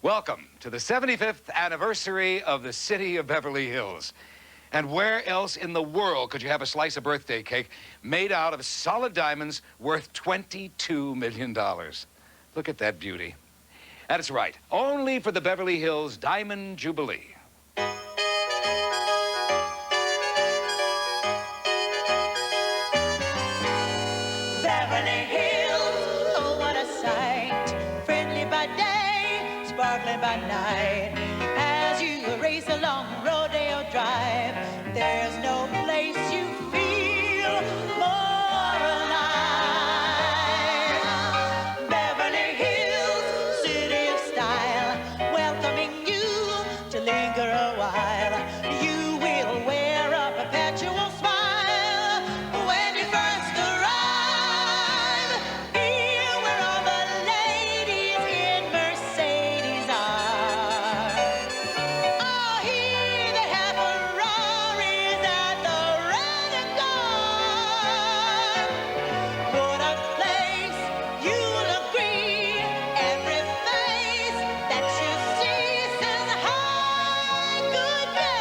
Welcome to the 75th anniversary of the city of Beverly Hills. And where else in the world could you have a slice of birthday cake made out of solid diamonds worth $22 million? Look at that beauty. That's right, only for the Beverly Hills Diamond Jubilee. Beverly Hills, oh what a sight, friendly by day, sparkling by night. As you race along Rodeo Drive, there's no place you feel more alive. Beverly Hills, city of style, welcoming you to linger a while. You will wear a perpetual smile when you first arrive. Here where all the ladies in Mercedes are. Oh, here they have Ferraris at the Rent-A-Car. What a place, you'll agree. Every face that you see says hi, good day.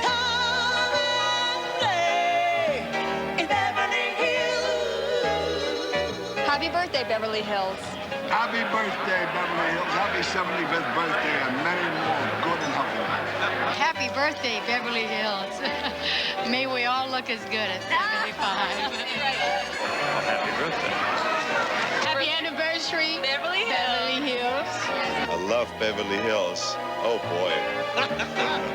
Come and play in Beverly Hills. Happy birthday, Beverly Hills. Happy birthday, Beverly Hills. Happy 75th birthday and many more good and healthy. Happy birthday, Beverly Hills. May we all look as good at 75. Happy birthday. Happy anniversary, Beverly Beverly Hills. I love Beverly Hills. Oh, boy.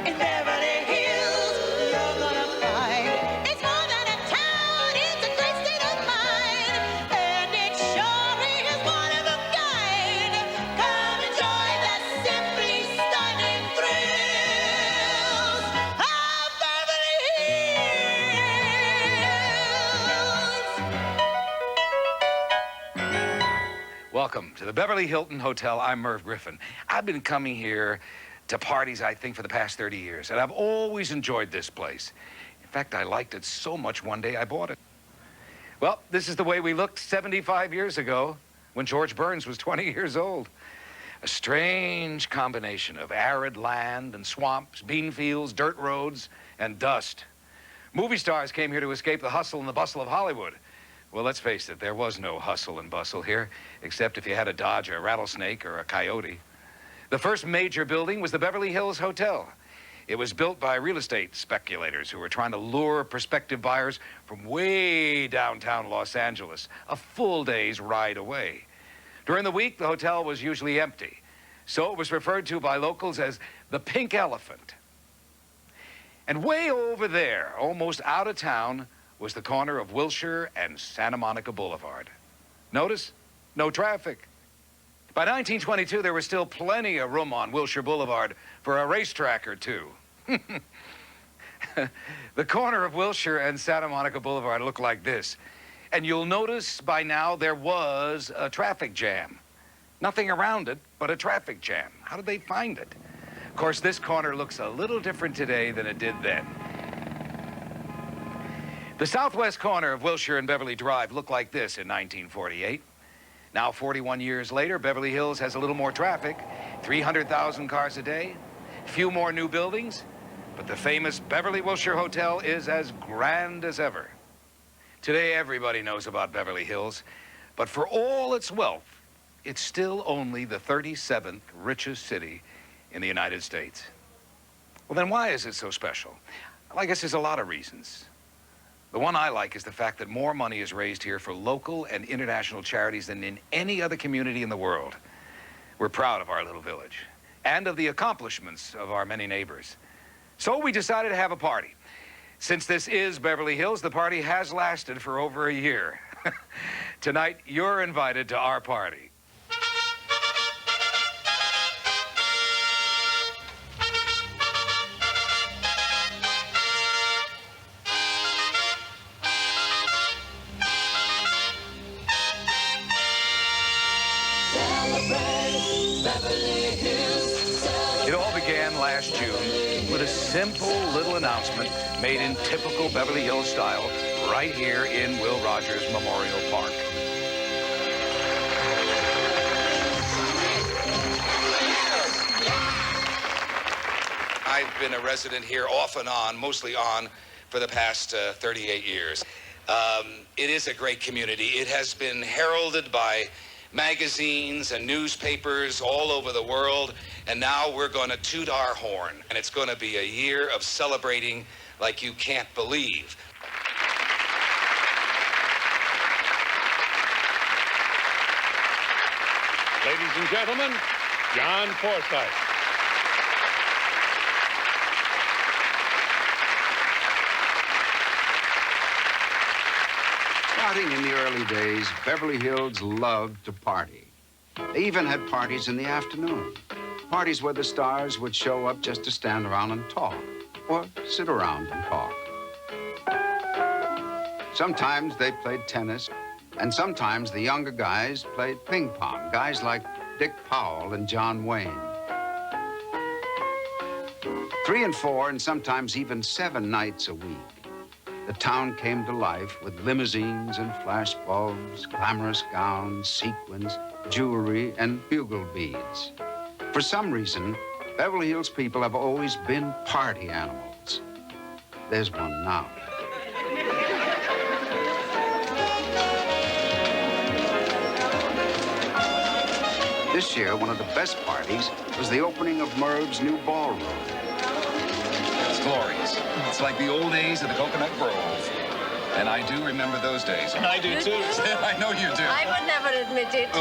In Beverly Hills, you're gonna find it's more than a town, it's a great state of mind. And it sure is one of a kind. Come enjoy the simply stunning thrills of Beverly Hills. Welcome to the Beverly Hilton Hotel. I'm Merv Griffin. I've been coming here to parties, I think, for the past 30 years, and I've always enjoyed this place. In fact, I liked it so much one day I bought it. Well, this is the way we looked 75 years ago when George Burns was 20 years old. A strange combination of arid land and swamps, bean fields, dirt roads, and dust. Movie stars came here to escape the hustle and the bustle of Hollywood. Well, let's face it, there was no hustle and bustle here, except if you had to dodge a rattlesnake or a coyote. The first major building was the Beverly Hills Hotel. It was built by real estate speculators who were trying to lure prospective buyers from way downtown Los Angeles, a full day's ride away. During the week, the hotel was usually empty, so it was referred to by locals as the Pink Elephant. And way over there, almost out of town, was the corner of Wilshire and Santa Monica Boulevard. Notice? No traffic. By 1922, there was still plenty of room on Wilshire Boulevard for a racetrack or two. The corner of Wilshire and Santa Monica Boulevard looked like this. And you'll notice by now there was a traffic jam. Nothing around it, but a traffic jam. How did they find it? Of course, this corner looks a little different today than it did then. The southwest corner of Wilshire and Beverly Drive looked like this in 1948. Now, 41 years later, Beverly Hills has a little more traffic, 300,000 cars a day, few more new buildings, but the famous Beverly Wilshire Hotel is as grand as ever. Today, everybody knows about Beverly Hills, but for all its wealth, it's still only the 37th richest city in the United States. Well, then why is it so special? Well, I guess there's a lot of reasons. The one I like is the fact that more money is raised here for local and international charities than in any other community in the world. We're proud of our little village and of the accomplishments of our many neighbors. So we decided to have a party. Since this is Beverly Hills, the party has lasted for over a year. Tonight, you're invited to our party. It all began last June with a simple little announcement made in typical Beverly Hills style right here in Will Rogers Memorial Park. I've been a resident here off and on, mostly on, for the past 38 years. It is a great community. It has been heralded by magazines and newspapers all over the world, and now we're going to toot our horn, and it's going to be a year of celebrating like you can't believe. Ladies and gentlemen, John Forsythe. Starting in the early days, Beverly Hills loved to party. They even had parties in the afternoon. Parties where the stars would show up just to stand around and talk, or sit around and talk. Sometimes they played tennis, and sometimes the younger guys played ping pong, guys like Dick Powell and John Wayne. 3 and 4, and sometimes even 7 nights a week, the town came to life with limousines and flash bulbs, glamorous gowns, sequins, jewelry, and bugle beads. For some reason, Beverly Hills people have always been party animals. There's one now. This year, one of the best parties was the opening of Merv's new ballroom. It's glorious. It's like the old days of the Coconut Grove. And I do remember those days. And I do too. I know you do. I would never admit it.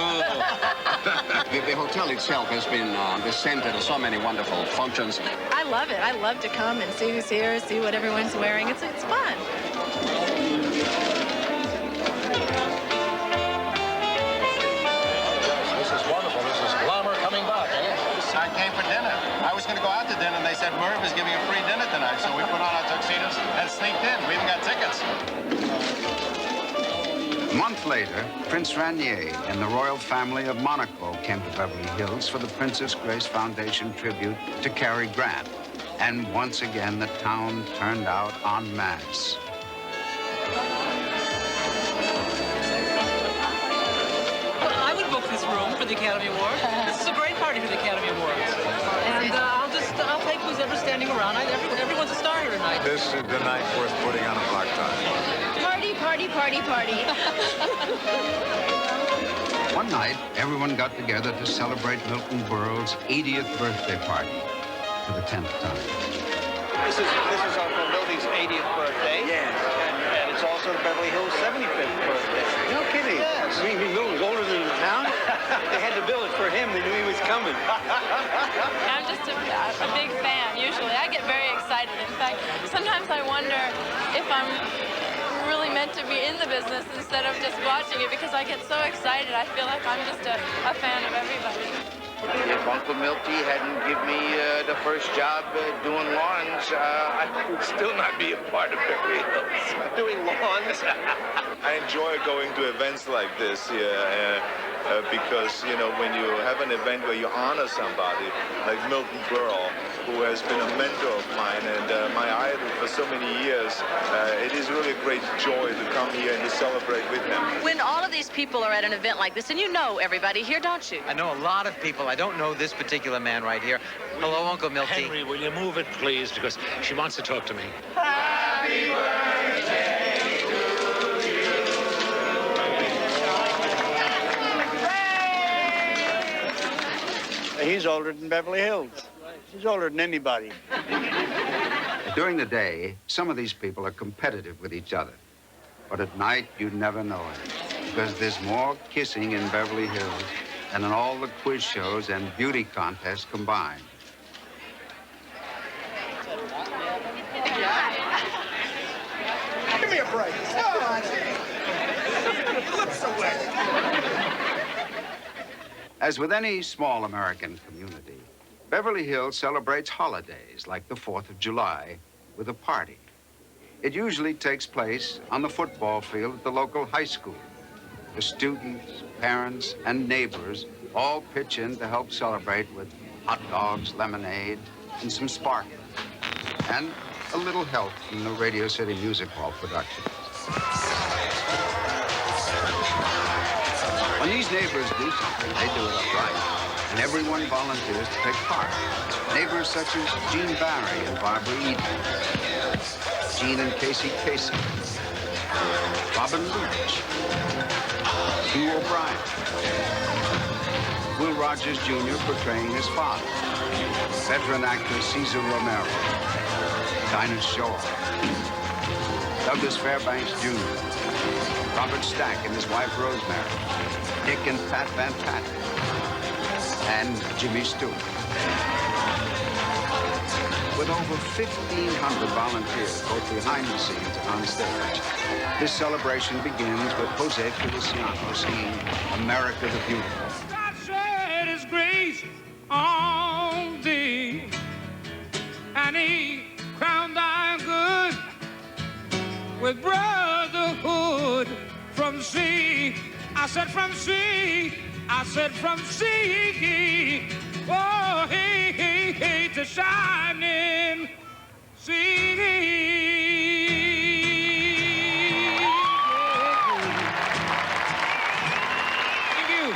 The hotel itself has been the center of so many wonderful functions. I love it. I love to come and see who's here, see what everyone's wearing. It's fun. This is wonderful. This is glamour coming back, eh? I came for dinner. I was going to go out to dinner, and they said Merv is giving a free dinner tonight, so we put on our tuxedos and sneaked in. We even got tickets. A month later, Prince Rainier and the royal family of Monaco came to Beverly Hills for the Princess Grace Foundation tribute to Cary Grant. And once again, the town turned out en masse. Well, I would book this room for the Academy Award. This is a great party for the Academy Awards. And I'll take who's ever standing around. Everyone's a star here tonight. This is the night worth putting on a black tie. Party, party, party, party. One night, everyone got together to celebrate Milton Berle's 80th birthday party for the 10th time. This is Uncle Milty's 80th birthday. Yes. And it's also the Beverly Hills 75th birthday. No kidding. Yes. You mean Milton's older than the town? They had to bill it for him. They knew he was coming. I'm just a big fan, usually. I get very excited. In fact, sometimes I wonder if I'm really meant to be in the business instead of just watching it, because I get so excited. I feel like I'm just a fan of everybody. If Uncle Milty hadn't given me the first job doing lawns, I would still not be a part of Beverly Hills. Doing lawns. I enjoy going to events like this here because, you know, when you have an event where you honor somebody like Milton Berle, who has been a mentor of mine and my idol for so many years, it is really a great joy to come here and to celebrate with him. When all of these people are at an event like this, and you know everybody here, don't you? I know a lot of people. I don't know this particular man right here. Hello, Uncle Milty. Henry, will you move it, please? Because she wants to talk to me. Happy birthday to you. He's older than Beverly Hills. He's older than anybody. During the day, some of these people are competitive with each other. But at night, you'd never know it, because there's more kissing in Beverly Hills than in all the quiz shows and beauty contests combined. Give me a break. You look so wet. As with any small American community, Beverly Hills celebrates holidays like the 4th of July with a party. It usually takes place on the football field at the local high school. The students, parents, and neighbors all pitch in to help celebrate with hot dogs, lemonade, and some sparkling, and a little help from the Radio City Music Hall production. When these neighbors do something, they do it upright. and everyone volunteers to take part. Neighbors such as Jean Barry and Barbara Eden, Jean and Casey Casey, Robin Leach, Hugh O'Brien, Will Rogers Jr. portraying his father, veteran actor Cesar Romero, Dinah Shaw, Douglas Fairbanks Jr., Robert Stack and his wife Rosemary, Dick and Pat Van Patten, and Jimmy Stewart. With over 1,500 volunteers, both behind the scenes and on stage, this celebration begins with Jose Feliciano singing America the Beautiful. God shed his grace on thee, and he crowned thy good with brotherhood from sea. I said from sea, I said from sea. Oh, hey, hey, hey, to shining sea. Thank you.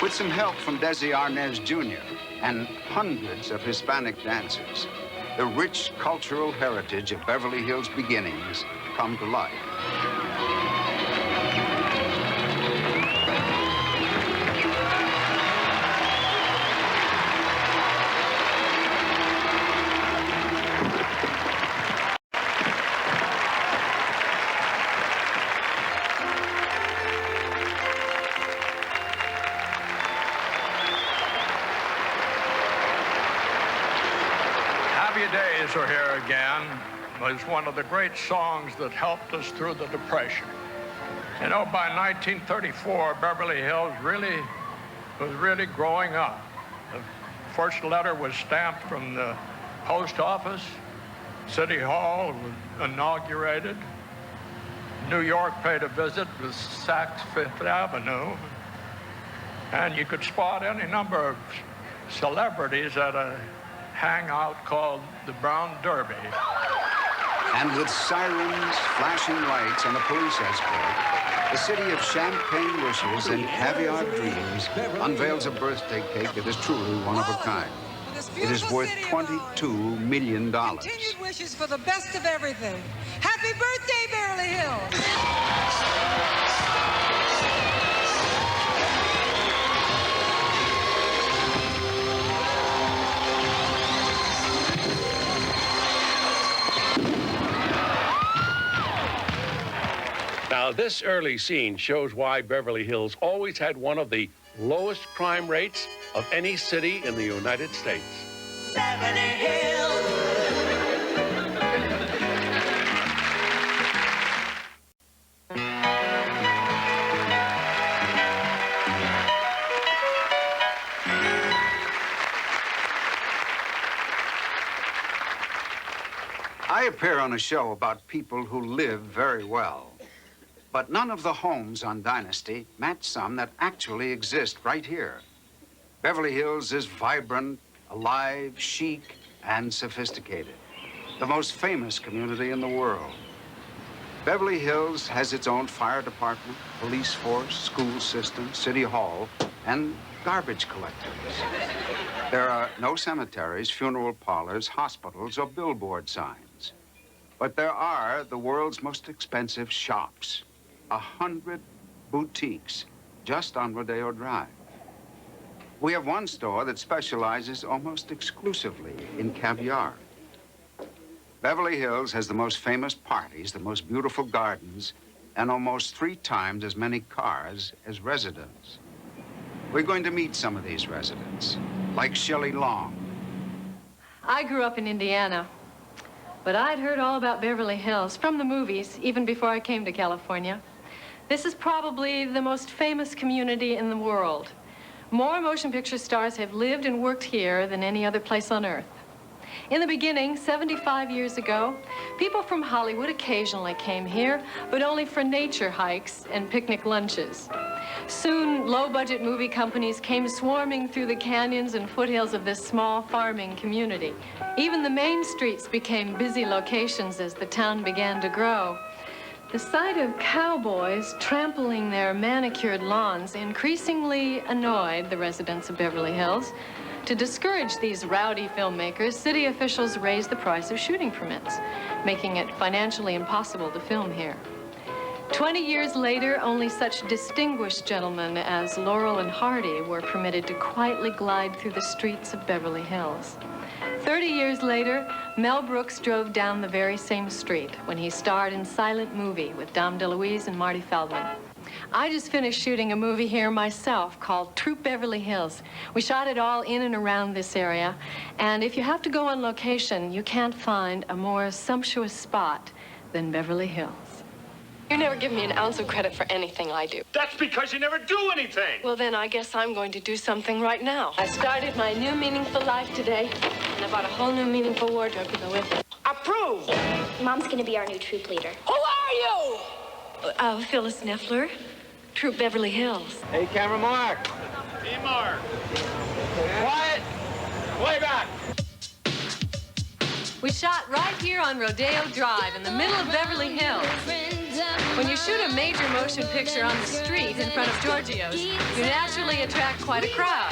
With some help from Desi Arnaz Jr. and hundreds of Hispanic dancers, the rich cultural heritage of Beverly Hills beginnings come to life. Days are here again was one of the great songs that helped us through the Depression. You know, by 1934, Beverly Hills was really growing up. The first letter was stamped from the post office. City Hall was inaugurated. New York paid a visit with Saks Fifth Avenue. And you could spot any number of celebrities at a hangout called the Brown Derby. And with sirens, flashing lights, and a police escort, the city of champagne wishes and caviar dreams unveils a birthday cake that is truly one of a kind. It is worth $22 million. Continued wishes for the best of everything. Happy birthday, Beverly Hills! Now, this early scene shows why Beverly Hills always had one of the lowest crime rates of any city in the United States. Beverly Hills. I appear on a show about people who live very well. But none of the homes on Dynasty match some that actually exist right here. Beverly Hills is vibrant, alive, chic, and sophisticated. The most famous community in the world. Beverly Hills has its own fire department, police force, school system, city hall, and garbage collectors. There are no cemeteries, funeral parlors, hospitals, or billboard signs. But there are the world's most expensive shops. 100 boutiques just on Rodeo Drive. We have one store that specializes almost exclusively in caviar. Beverly Hills has the most famous parties, the most beautiful gardens, and almost 3 times as many cars as residents. We're going to meet some of these residents, like Shelley Long. I grew up in Indiana, but I'd heard all about Beverly Hills from the movies, even before I came to California. This is probably the most famous community in the world. More motion picture stars have lived and worked here than any other place on earth. In the beginning, 75 years ago, people from Hollywood occasionally came here, but only for nature hikes and picnic lunches. Soon, low-budget movie companies came swarming through the canyons and foothills of this small farming community. Even the main streets became busy locations as the town began to grow. The sight of cowboys trampling their manicured lawns increasingly annoyed the residents of Beverly Hills. To discourage these rowdy filmmakers, city officials raised the price of shooting permits, making it financially impossible to film here. 20 years later, only such distinguished gentlemen as Laurel and Hardy were permitted to quietly glide through the streets of Beverly Hills. 30 years later, Mel Brooks drove down the very same street when he starred in Silent Movie with Dom DeLuise and Marty Feldman. I just finished shooting a movie here myself called Troop Beverly Hills. We shot it all in and around this area, and if you have to go on location, you can't find a more sumptuous spot than Beverly Hills. You never give me an ounce of credit for anything I do. That's because you never do anything. Well, then I guess I'm going to do something right now. I started my new meaningful life today, and I bought a whole new meaningful wardrobe to go with it. Approve! Mom's gonna be our new troop leader. Who are you? Phyllis Neffler, Troop Beverly Hills. Hey, camera, Mark. Hey, Mark. Quiet. Way back. We shot right here on Rodeo Drive in the middle of Beverly Hills. When you shoot a major motion picture on the street in front of Giorgio's, you naturally attract quite a crowd.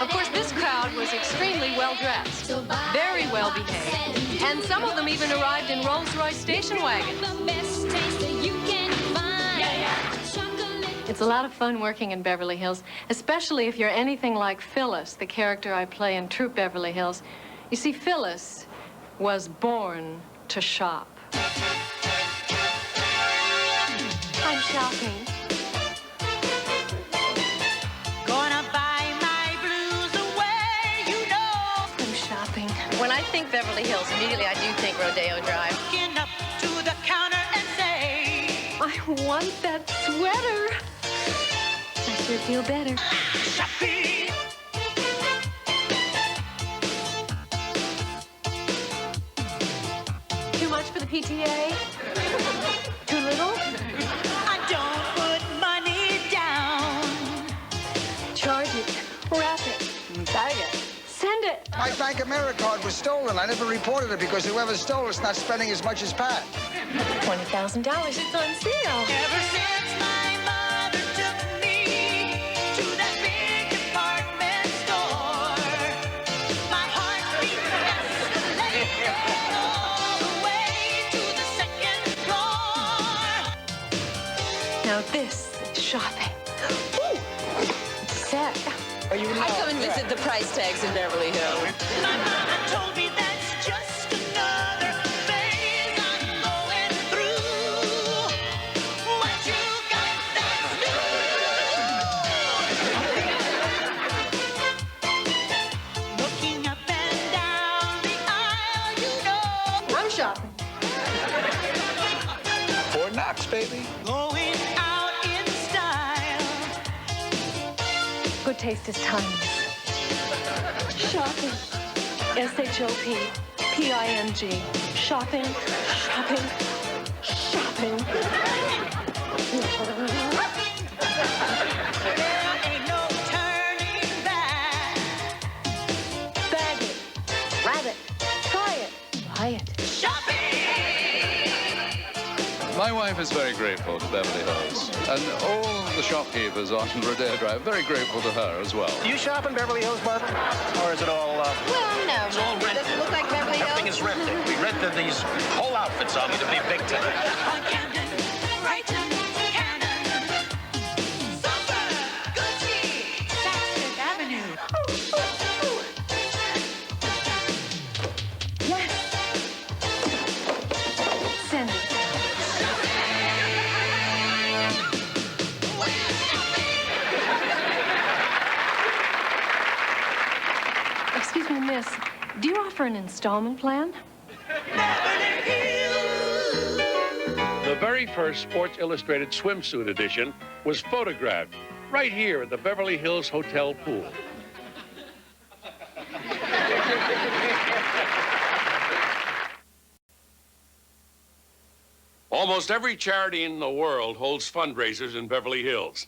Of course, this crowd was extremely well-dressed, very well-behaved, and some of them even arrived in Rolls-Royce station wagons. It's a lot of fun working in Beverly Hills, especially if you're anything like Phyllis, the character I play in Troop Beverly Hills. You see, Phyllis was born to shop. I'm shopping. Gonna buy my blues away, you know. I'm shopping. When I think Beverly Hills, immediately I do think Rodeo Drive. Looking up to the counter and say, I want that sweater. I sure feel better. shopping. Too much for the PTA? Too little? I don't put money down. Charge it. Wrap it. Bag it. Send it. My Bank of America card was stolen. I never reported it because whoever stole it's not spending as much as Pat. $20,000. It's on sale. Ever since my mother took me to that big department store, my heart beat escalated all the way to the second floor. Now this is shopping. Ooh. It's set. I come and visit the price tags in Beverly Hills. My mama told me that's just another phase I'm going through. What you got that's new? Looking up and down the aisle, you know. I'm shopping. Fort Knox, baby. Going out in style. Good taste is timeless. Shopping. S-H-O-P-P-I-N-G. Shopping, shopping, shopping. There ain't no turning back. Bag it. Grab it. Try it. Buy it. Shopping! My wife is very grateful to Beverly Hills, and all the shopkeepers on Rodeo Drive very grateful to her as well. Do you shop in Beverly Hills, Barbara? Or is it all, Well, no. It's all rented. Does it look like Beverly Hills? Everything is rented. We rented these whole outfits on me to be big tonight. Camden, Brighton, Cannon, Summer, Gucci, Saks Avenue. Yes. Send it. Excuse me, miss. Do you offer an installment plan? The very first Sports Illustrated swimsuit edition was photographed right here at the Beverly Hills Hotel pool. Almost every charity in the world holds fundraisers in Beverly Hills.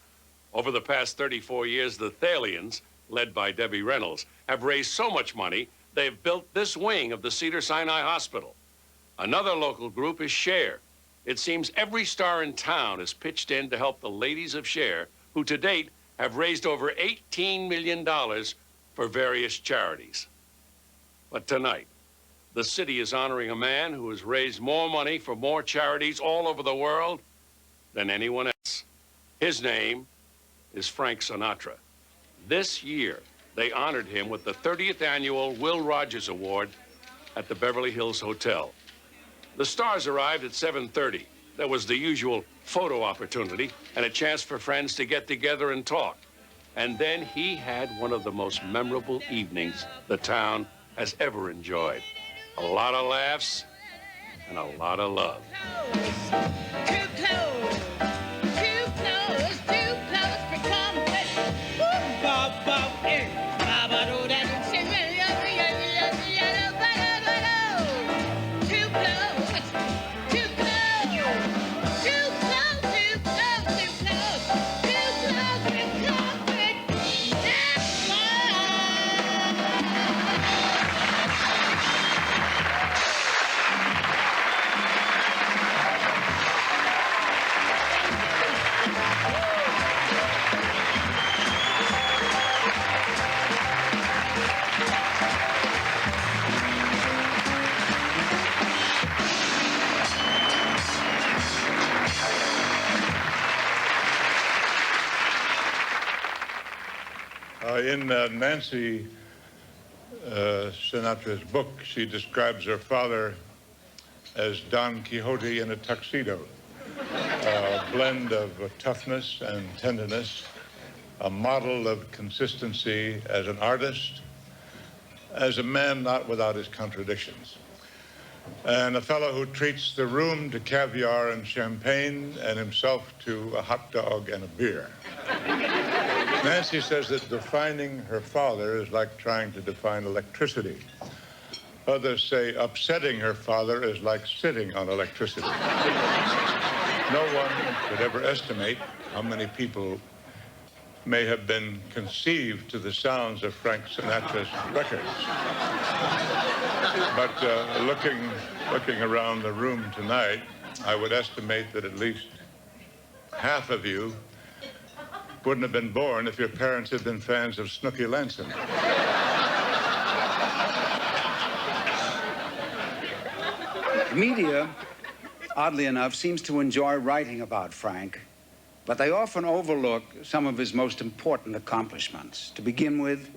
Over the past 34 years, the Thalians, led by Debbie Reynolds, have raised so much money, they've built this wing of the Cedar-Sinai Hospital. Another local group is SHARE. it seems every star in town has pitched in to help the ladies of Cher, who to date have raised over $18 million for various charities. But tonight, the city is honoring a man who has raised more money for more charities all over the world than anyone else. His name is Frank Sinatra. This year, they honored him with the 30th annual Will Rogers Award at the Beverly Hills Hotel. The stars arrived at 7:30. There was the usual photo opportunity and a chance for friends to get together and talk. And then he had one of the most memorable evenings the town has ever enjoyed. A lot of laughs and a lot of love. In Nancy Sinatra's book, she describes her father as Don Quixote in a tuxedo, a blend of toughness and tenderness, a model of consistency as an artist, as a man not without his contradictions, and a fellow who treats the room to caviar and champagne and himself to a hot dog and a beer. Nancy says that defining her father is like trying to define electricity. Others say upsetting her father is like sitting on electricity. No one could ever estimate how many people may have been conceived to the sounds of Frank Sinatra's records. But looking around the room tonight, I would estimate that at least half of you wouldn't have been born if your parents had been fans of Snooky Lanson. The media, oddly enough, seems to enjoy writing about Frank, but they often overlook some of his most important accomplishments. To begin with,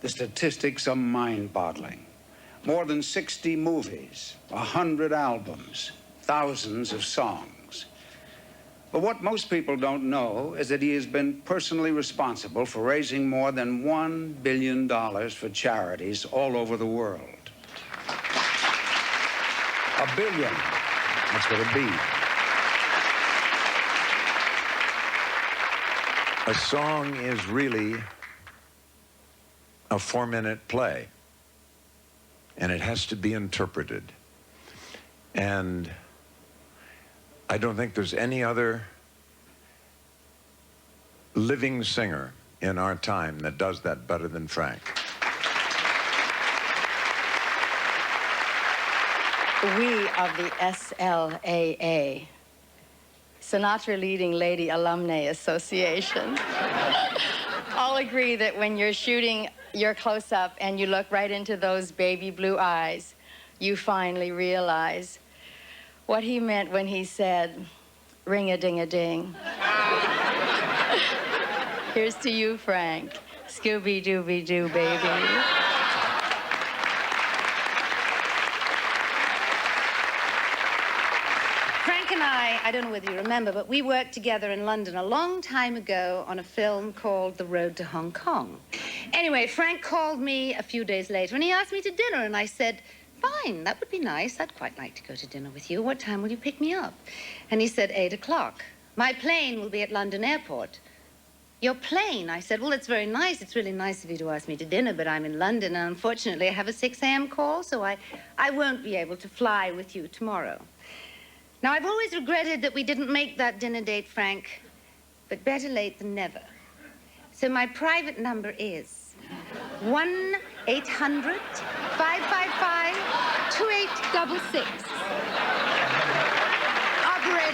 the statistics are mind-boggling. More than 60 movies, 100 albums, thousands of songs. But what most people don't know is that he has been personally responsible for raising more than $1 billion for charities all over the world. $1 billion. That's what it be. A song is really a 4-minute play, and it has to be interpreted. And I don't think there's any other living singer in our time that does that better than Frank. We of the SLAA, Sinatra Leading Lady Alumni Association, all agree that when you're shooting your close-up and you look right into those baby blue eyes, you finally realize what he meant when he said, ring-a-ding-a-ding. Here's to you, Frank. Scooby-Dooby-Doo, baby. Frank and I don't know whether you remember, but we worked together in London a long time ago on a film called The Road to Hong Kong. Anyway, Frank called me a few days later and he asked me to dinner, and I said, fine, that would be nice. I'd quite like to go to dinner with you. What time will you pick me up? And he said, 8 o'clock. My plane will be at London Airport. Your plane? I said, well, it's very nice. It's really nice of you to ask me to dinner, but I'm in London, and unfortunately I have a 6 a.m. call, so I won't be able to fly with you tomorrow. Now, I've always regretted that we didn't make that dinner date, Frank, but better late than never. So my private number is 1-800-555-2866.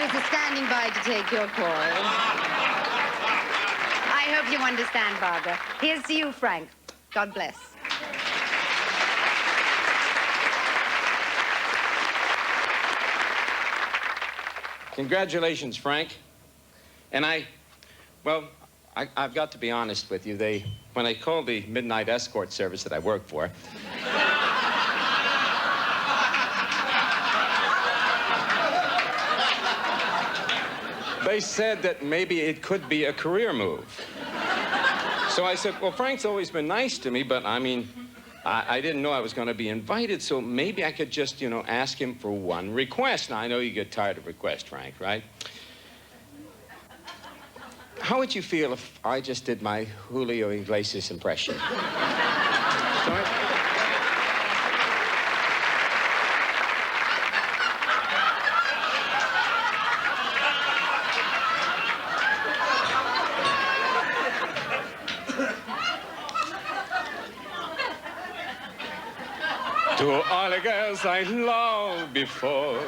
Ladies are standing by to take your call. I hope you understand, Barbara. Here's to you, Frank. God bless. Congratulations, Frank. And I've got to be honest with you. When I called the midnight escort service that I work for, they said that maybe it could be a career move. So I said, well, Frank's always been nice to me, but I mean, I didn't know I was going to be invited, so maybe I could just, ask him for one request. Now, I know you get tired of requests, Frank, right? How would you feel if I just did my Julio Iglesias impression? Sorry? To all the girls I loved before,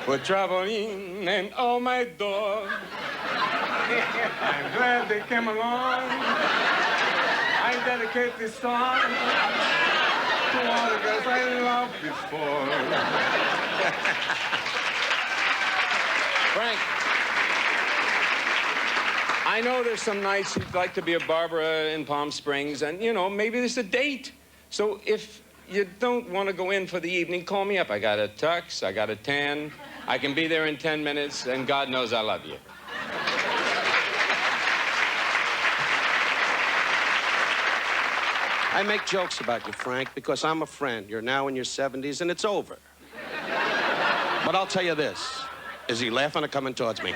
for traveling and all my door, I'm glad they came along. I dedicate this song to all the girls I loved before. Frank, I know there's some nights you'd like to be a Barbara in Palm Springs, and, maybe there's a date. So if you don't want to go in for the evening, call me up. I got a tux, I got a tan. I can be there in 10 minutes, and God knows I love you. I make jokes about you, Frank, because I'm a friend. You're now in your 70s, and it's over. But I'll tell you this. Is he laughing or coming towards me?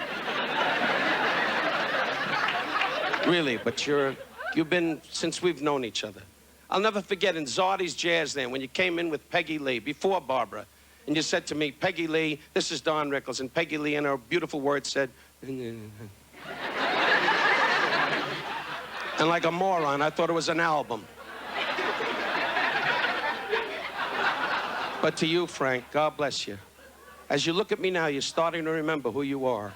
Really, but you've been since we've known each other. I'll never forget in Zardy's Jazz then, when you came in with Peggy Lee, before Barbara, and you said to me, Peggy Lee, this is Don Rickles, and Peggy Lee, in her beautiful words, said, and like a moron, I thought it was an album. But to you, Frank, God bless you. As you look at me now, you're starting to remember who you are.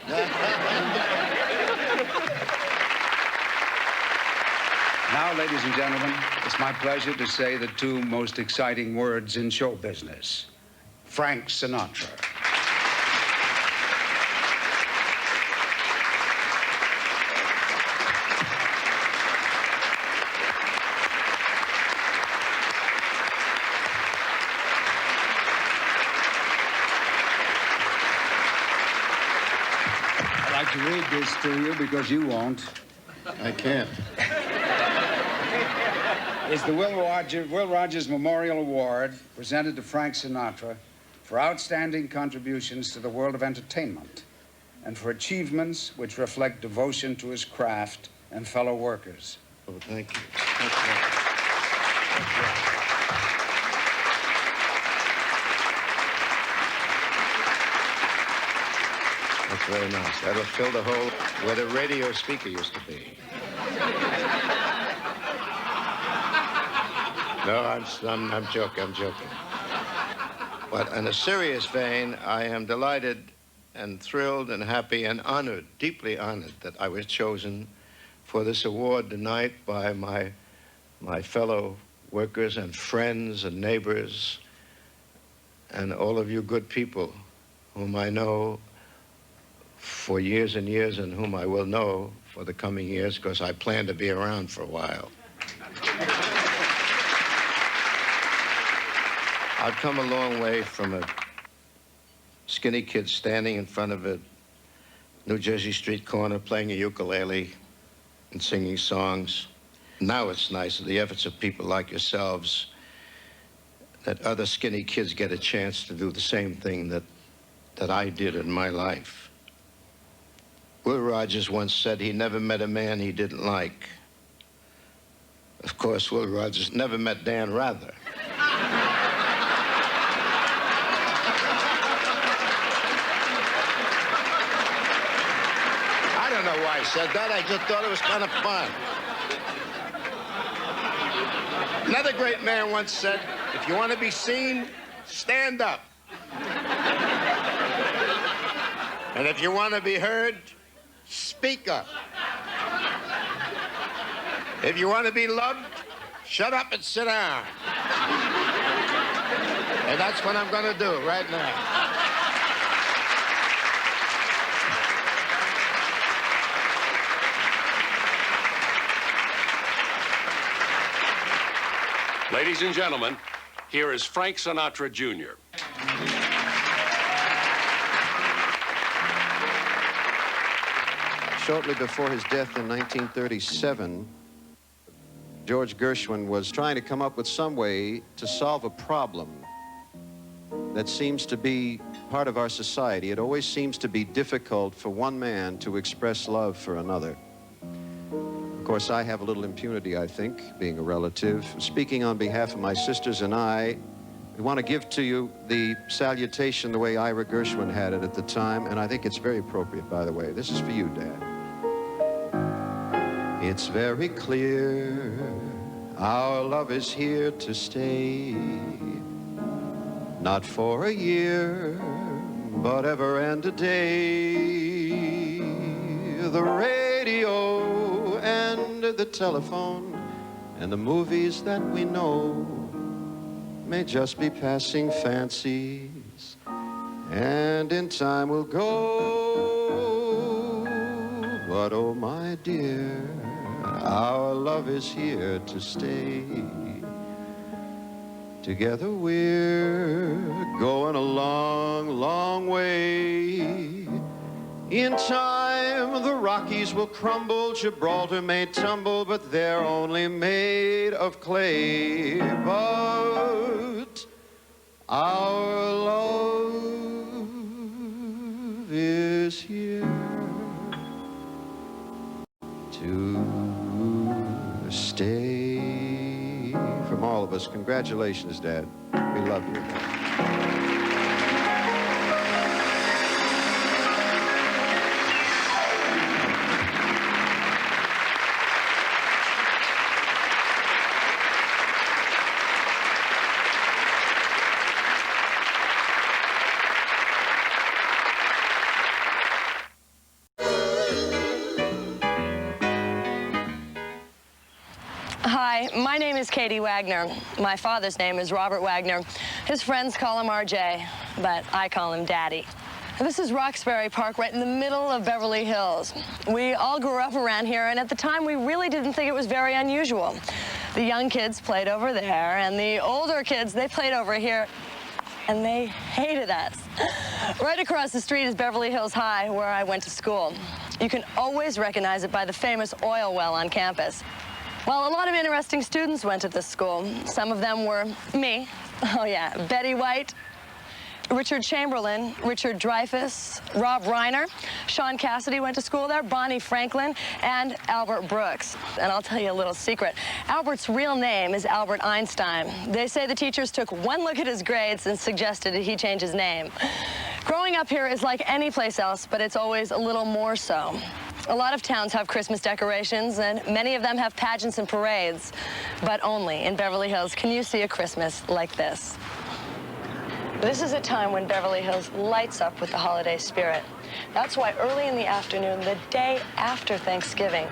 Now, ladies and gentlemen, it's my pleasure to say the two most exciting words in show business. Frank Sinatra. I'd like to read this to you because you won't. I can't. It's the Will Rogers Memorial Award presented to Frank Sinatra for outstanding contributions to the world of entertainment and for achievements which reflect devotion to his craft and fellow workers. Oh, thank you. That's very nice. That'll fill the hole where the radio speaker used to be. No, I'm joking. But in a serious vein, I am delighted and thrilled and happy and honored, deeply honored, that I was chosen for this award tonight by my fellow workers and friends and neighbors and all of you good people whom I know for years and years and whom I will know for the coming years because I plan to be around for a while. I've come a long way from a skinny kid standing in front of a New Jersey street corner playing a ukulele and singing songs. Now it's nice, the efforts of people like yourselves, that other skinny kids get a chance to do the same thing that I did in my life. Will Rogers once said he never met a man he didn't like. Of course, Will Rogers never met Dan Rather. I don't know why I said that. I just thought it was kind of fun. Another great man once said, if you want to be seen, stand up. And if you want to be heard, speak up. If you want to be loved, shut up and sit down. And that's what I'm going to do right now. Ladies and gentlemen, here is Frank Sinatra, Jr. Shortly before his death in 1937, George Gershwin was trying to come up with some way to solve a problem that seems to be part of our society. It always seems to be difficult for one man to express love for another. Of course, I have a little impunity, I think, being a relative. Speaking on behalf of my sisters and I want to give to you the salutation the way Ira Gershwin had it at the time, and I think it's very appropriate, by the way. This is for you, Dad. It's very clear our love is here to stay, not for a year, but ever and a day. The radio and the telephone and the movies that we know may just be passing fancies, and in time will go. But oh my dear, our love is here to stay. Together we're going a long, long way. In time, the Rockies will crumble, Gibraltar may tumble, but they're only made of clay. But our love is here to stay. From all of us, congratulations, Dad. We love you. Hi, my name is Katie Wagner. My father's name is Robert Wagner. His friends call him RJ, but I call him Daddy. This is Roxbury Park, right in the middle of Beverly Hills. We all grew up around here, and at the time, we really didn't think it was very unusual. The young kids played over there, and the older kids, they played over here, and they hated us. Right across the street is Beverly Hills High, where I went to school. You can always recognize it by the famous oil well on campus. Well, a lot of interesting students went to this school. Some of them were me. Oh, yeah, Betty White, Richard Chamberlain, Richard Dreyfuss, Rob Reiner, Sean Cassidy went to school there, Bonnie Franklin, and Albert Brooks. And I'll tell you a little secret. Albert's real name is Albert Einstein. They say the teachers took one look at his grades and suggested that he change his name. Growing up here is like any place else, but it's always a little more so. A lot of towns have Christmas decorations, and many of them have pageants and parades. But only in Beverly Hills can you see a Christmas like this. This is a time when Beverly Hills lights up with the holiday spirit. That's why early in the afternoon, the day after Thanksgiving,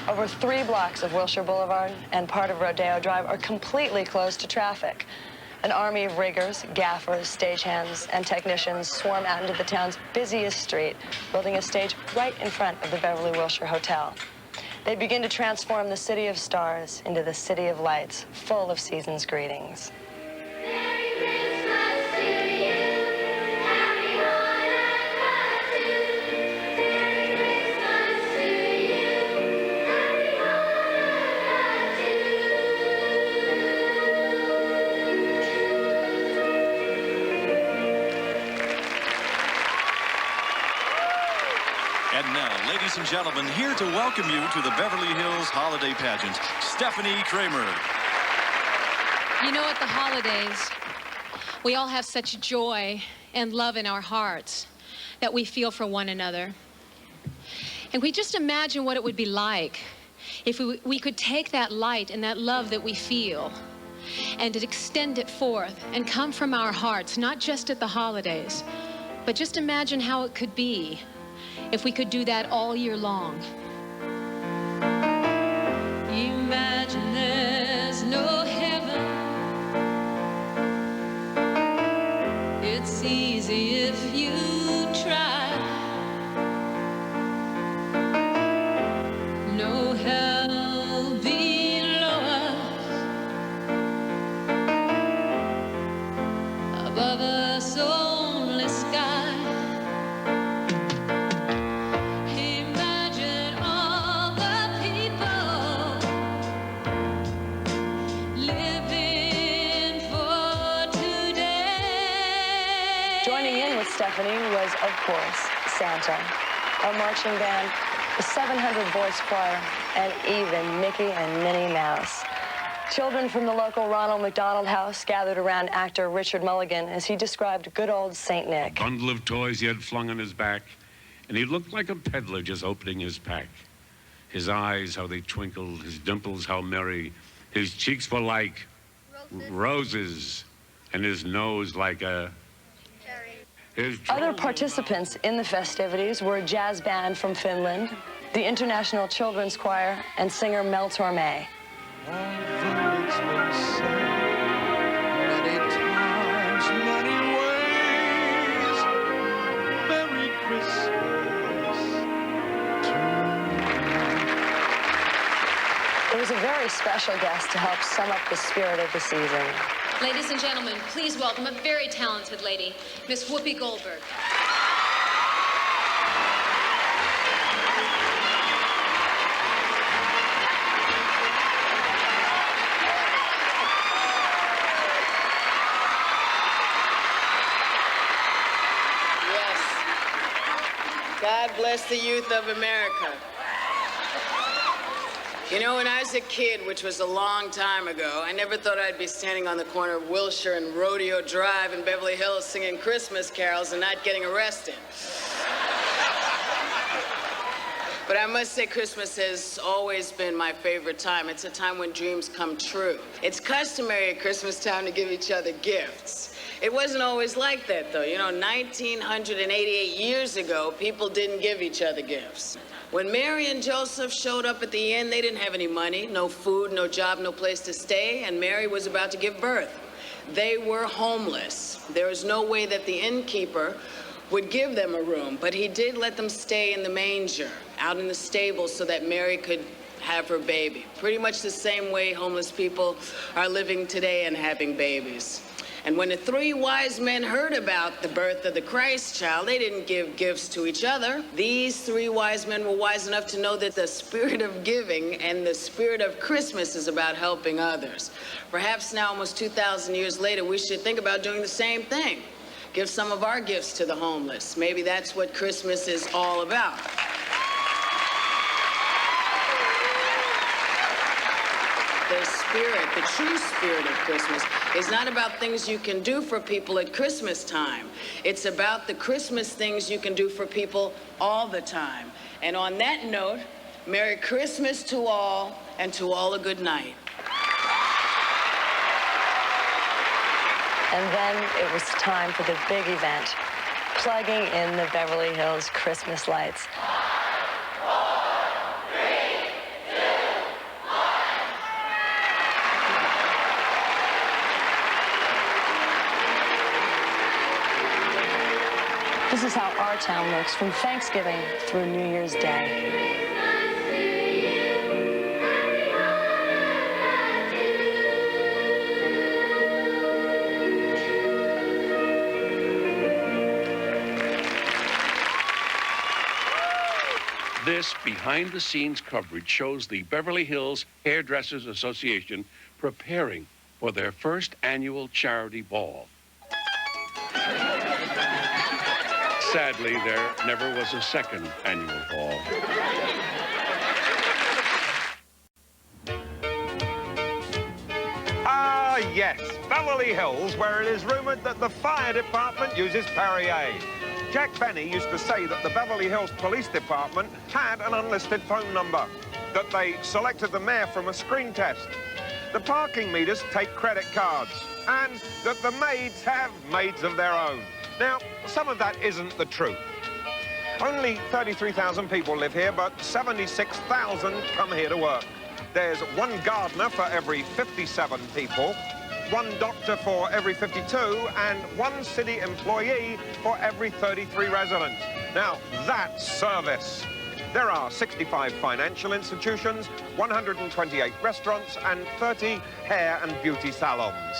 over 3 blocks of Wilshire Boulevard and part of Rodeo Drive are completely closed to traffic. An army of riggers, gaffers, stagehands, and technicians swarm out into the town's busiest street, building a stage right in front of the Beverly Wilshire Hotel. They begin to transform the city of stars into the city of lights, full of season's greetings. And now, ladies and gentlemen, here to welcome you to the Beverly Hills Holiday Pageant, Stephanie Kramer. You know, at the holidays, we all have such joy and love in our hearts that we feel for one another. And we just imagine what it would be like if we could take that light and that love that we feel and to extend it forth and come from our hearts, not just at the holidays, but just imagine how it could be if we could do that all year long. Imagine there's no heaven. It's easy if you try. No hell below us, above us only sky. Imagine all the people living for today. Joining in with Stephanie was, of course, Santa, a marching band, a 700-voice choir, and even Mickey and Minnie Mouse. Children from the local Ronald McDonald House gathered around actor Richard Mulligan as he described good old St. Nick. A bundle of toys he had flung on his back, and he looked like a peddler just opening his pack. His eyes, how they twinkled, his dimples, how merry. His cheeks were like roses, and his nose like a... Other participants in the festivities were a jazz band from Finland, the International Children's Choir, and singer Mel Torme. There was a very special guest to help sum up the spirit of the season. Ladies and gentlemen, please welcome a very talented lady, Miss Whoopi Goldberg. Yes. God bless the youth of America. You know, when I was a kid, which was a long time ago, I never thought I'd be standing on the corner of Wilshire and Rodeo Drive in Beverly Hills singing Christmas carols and not getting arrested. But I must say Christmas has always been my favorite time. It's a time when dreams come true. It's customary at Christmas time to give each other gifts. It wasn't always like that, though. You know, 1988 years ago, people didn't give each other gifts. When Mary and Joseph showed up at the inn, they didn't have any money, no food, no job, no place to stay, and Mary was about to give birth. They were homeless. There was no way that the innkeeper would give them a room, but he did let them stay in the manger, out in the stable, so that Mary could have her baby. Pretty much the same way homeless people are living today and having babies. And when the three wise men heard about the birth of the Christ child, they didn't give gifts to each other. These three wise men were wise enough to know that the spirit of giving and the spirit of Christmas is about helping others. Perhaps now, almost 2,000 years later, we should think about doing the same thing. Give some of our gifts to the homeless. Maybe that's what Christmas is all about. The spirit, the true spirit of Christmas, is not about things you can do for people at Christmas time. It's about the Christmas things you can do for people all the time. And on that note, Merry Christmas to all, and to all a good night. And then it was time for the big event, plugging in the Beverly Hills Christmas lights. This is how our town looks from Thanksgiving through New Year's Day. This behind-the-scenes coverage shows the Beverly Hills Hairdressers Association preparing for their first annual charity ball. Sadly, there never was a second annual ball. Ah, yes, Beverly Hills, where it is rumored that the fire department uses Perrier. Jack Benny used to say that the Beverly Hills Police Department had an unlisted phone number, that they selected the mayor from a screen test, the parking meters take credit cards, and that the maids have maids of their own. Now, some of that isn't the truth. Only 33,000 people live here, but 76,000 come here to work. There's one gardener for every 57 people, one doctor for every 52, and one city employee for every 33 residents. Now, that's service. There are 65 financial institutions, 128 restaurants, and 30 hair and beauty salons.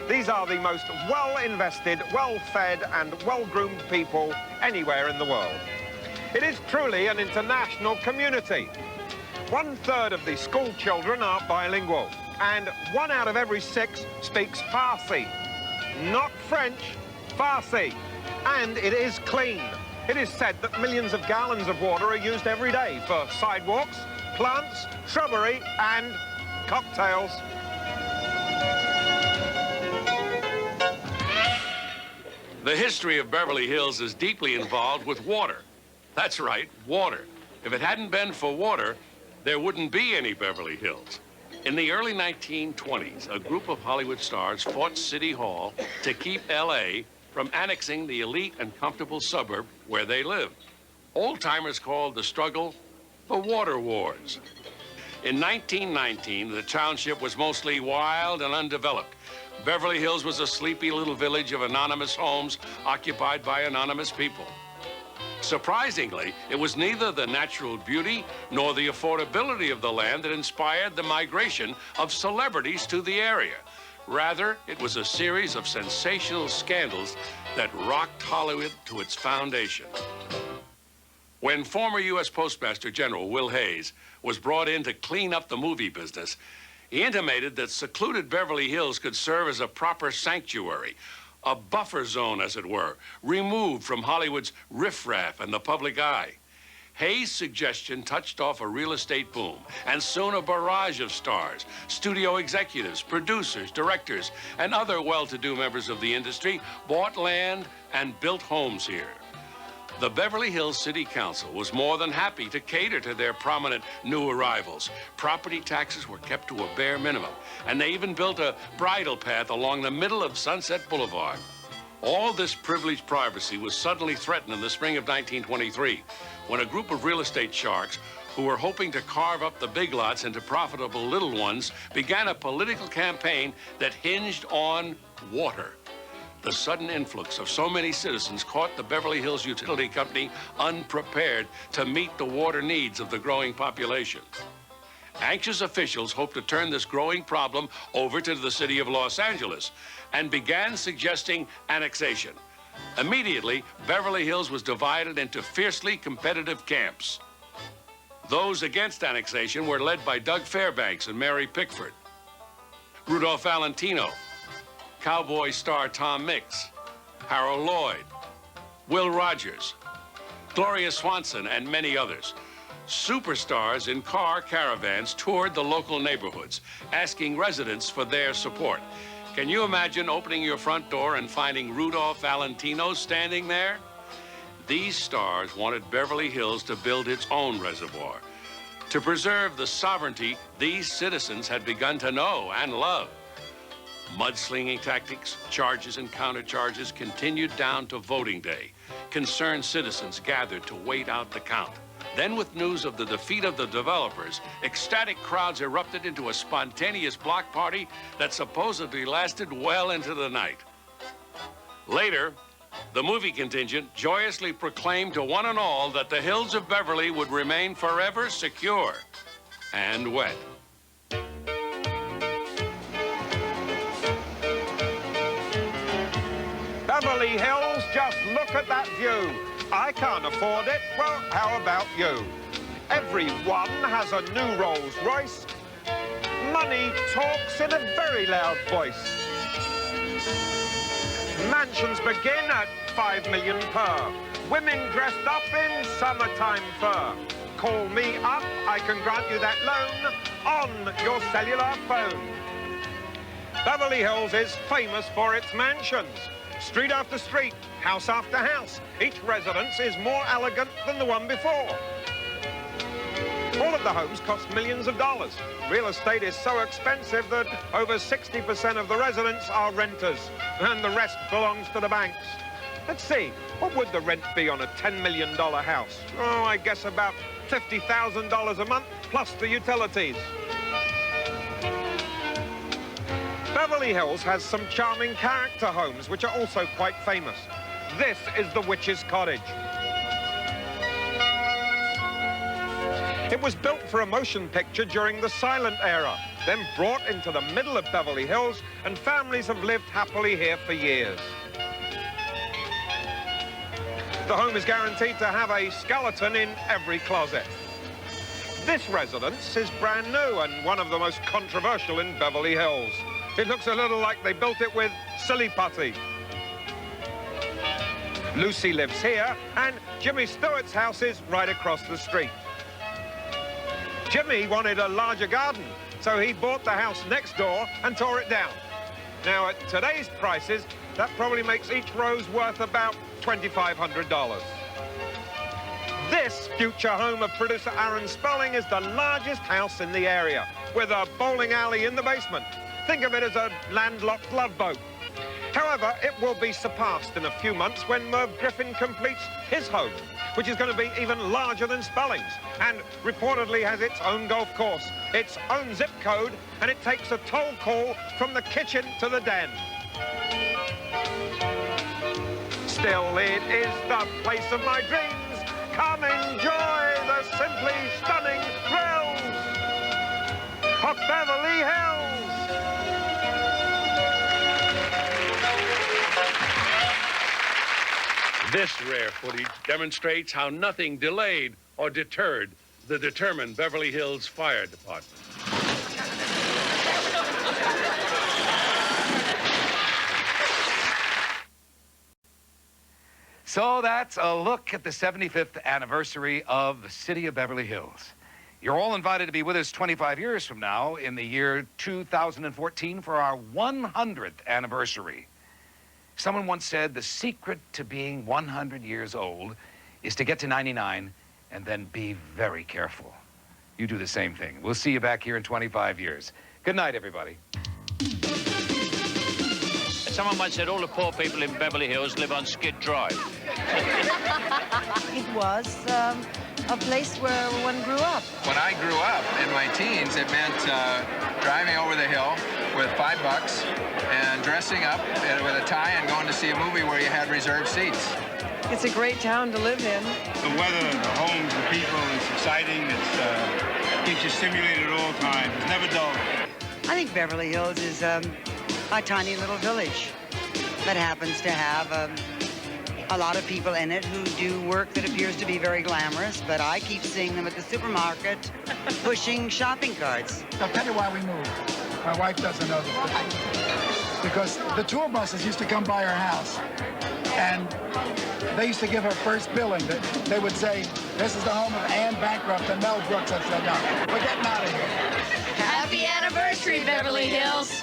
These are the most well-invested, well-fed, and well-groomed people anywhere in the world. It is truly an international community. 1/3 of the school children are bilingual, and 1 out of every 6 speaks Farsi. Not French, Farsi. And it is clean. It is said that millions of gallons of water are used every day for sidewalks, plants, shrubbery, and cocktails. The history of Beverly Hills is deeply involved with water. That's right, water. If it hadn't been for water, there wouldn't be any Beverly Hills. In the early 1920s, a group of Hollywood stars fought City Hall to keep L.A. from annexing the elite and comfortable suburb where they lived. Old-timers called the struggle the Water Wars. In 1919, the township was mostly wild and undeveloped. Beverly Hills was a sleepy little village of anonymous homes occupied by anonymous people. Surprisingly, it was neither the natural beauty nor the affordability of the land that inspired the migration of celebrities to the area. Rather, it was a series of sensational scandals that rocked Hollywood to its foundation. When former U.S. Postmaster General Will Hayes was brought in to clean up the movie business, he intimated that secluded Beverly Hills could serve as a proper sanctuary, a buffer zone, as it were, removed from Hollywood's riffraff and the public eye. Hayes' suggestion touched off a real estate boom, and soon a barrage of stars, studio executives, producers, directors, and other well-to-do members of the industry bought land and built homes here. The Beverly Hills City Council was more than happy to cater to their prominent new arrivals. Property taxes were kept to a bare minimum, and they even built a bridle path along the middle of Sunset Boulevard. All this privileged privacy was suddenly threatened in the spring of 1923, when a group of real estate sharks who were hoping to carve up the big lots into profitable little ones began a political campaign that hinged on water. The sudden influx of so many citizens caught the Beverly Hills Utility Company unprepared to meet the water needs of the growing population. Anxious officials hoped to turn this growing problem over to the city of Los Angeles and began suggesting annexation. Immediately, Beverly Hills was divided into fiercely competitive camps. Those against annexation were led by Doug Fairbanks and Mary Pickford, Rudolph Valentino, cowboy star Tom Mix, Harold Lloyd, Will Rogers, Gloria Swanson, and many others. Superstars in car caravans toured the local neighborhoods, asking residents for their support. Can you imagine opening your front door and finding Rudolph Valentino standing there? These stars wanted Beverly Hills to build its own reservoir, to preserve the sovereignty these citizens had begun to know and love. Mudslinging tactics, charges and countercharges continued down to voting day. Concerned citizens gathered to wait out the count. Then, with news of the defeat of the developers, ecstatic crowds erupted into a spontaneous block party that supposedly lasted well into the night. Later, the movie contingent joyously proclaimed to one and all that the hills of Beverly would remain forever secure and wet. Beverly Hills, just look at that view. I can't afford it. Well, how about you? Everyone has a new Rolls Royce. Money talks in a very loud voice. Mansions begin at $5 million per. Women dressed up in summertime fur. Call me up, I can grant you that loan on your cellular phone. Beverly Hills is famous for its mansions. Street after street, house after house. Each residence is more elegant than the one before. All of the homes cost millions of dollars. Real estate is so expensive that over 60% of the residents are renters, and the rest belongs to the banks. Let's see, what would the rent be on a $10 million house? Oh, I guess about $50,000 a month, plus the utilities. Beverly Hills has some charming character homes, which are also quite famous. This is the Witch's Cottage. It was built for a motion picture during the silent era, then brought into the middle of Beverly Hills, and families have lived happily here for years. The home is guaranteed to have a skeleton in every closet. This residence is brand new and one of the most controversial in Beverly Hills. It looks a little like they built it with silly putty. Lucy lives here, and Jimmy Stewart's house is right across the street. Jimmy wanted a larger garden, so he bought the house next door and tore it down. Now, at today's prices, that probably makes each rose worth about $2,500. This future home of producer Aaron Spelling is the largest house in the area, with a bowling alley in the basement. Think of it as a landlocked love boat. However, it will be surpassed in a few months when Merv Griffin completes his home, which is going to be even larger than Spelling's, and reportedly has its own golf course, its own zip code, and it takes a toll call from the kitchen to the den. Still, it is the place of my dreams. Come enjoy the simply stunning thrills of Beverly Hills. This rare footage demonstrates how nothing delayed or deterred the determined Beverly Hills Fire Department. So that's a look at the 75th anniversary of the city of Beverly Hills. You're all invited to be with us 25 years from now in the year 2014 for our 100th anniversary. Someone once said the secret to being 100 years old is to get to 99 and then be very careful. You do the same thing. We'll see you back here in 25 years. Good night, everybody. Someone once said all the poor people in Beverly Hills live on Skid Drive. It was a place where one grew up. When I grew up in my teens, it meant driving over the hill with $5 and dressing up with a tie and going to see a movie where you had reserved seats. It's a great town to live in. The weather, the homes, the people, it's exciting. It keeps you stimulated at all times. It's never dull. I think Beverly Hills is a tiny little village that happens to have a lot of people in it who do work that appears to be very glamorous, but I keep seeing them at the supermarket pushing shopping carts. I'll tell you why we moved. My wife doesn't know this. Because the tour buses used to come by our house, and they used to give her first billing. They would say, this is the home of Anne Bancroft and Mel Brooks. I said, no, we're getting out of here. Happy anniversary, Beverly Hills.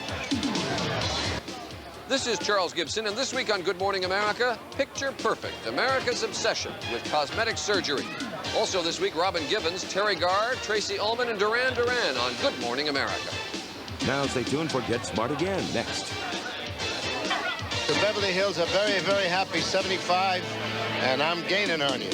This is Charles Gibson, and this week on Good Morning America, Picture Perfect, America's obsession with cosmetic surgery. Also this week, Robin Gibbons, Terry Garr, Tracy Ullman, and Duran Duran on Good Morning America. Now stay tuned for Get Smart Again, next. The Beverly Hills are very, very happy 75, and I'm gaining on you.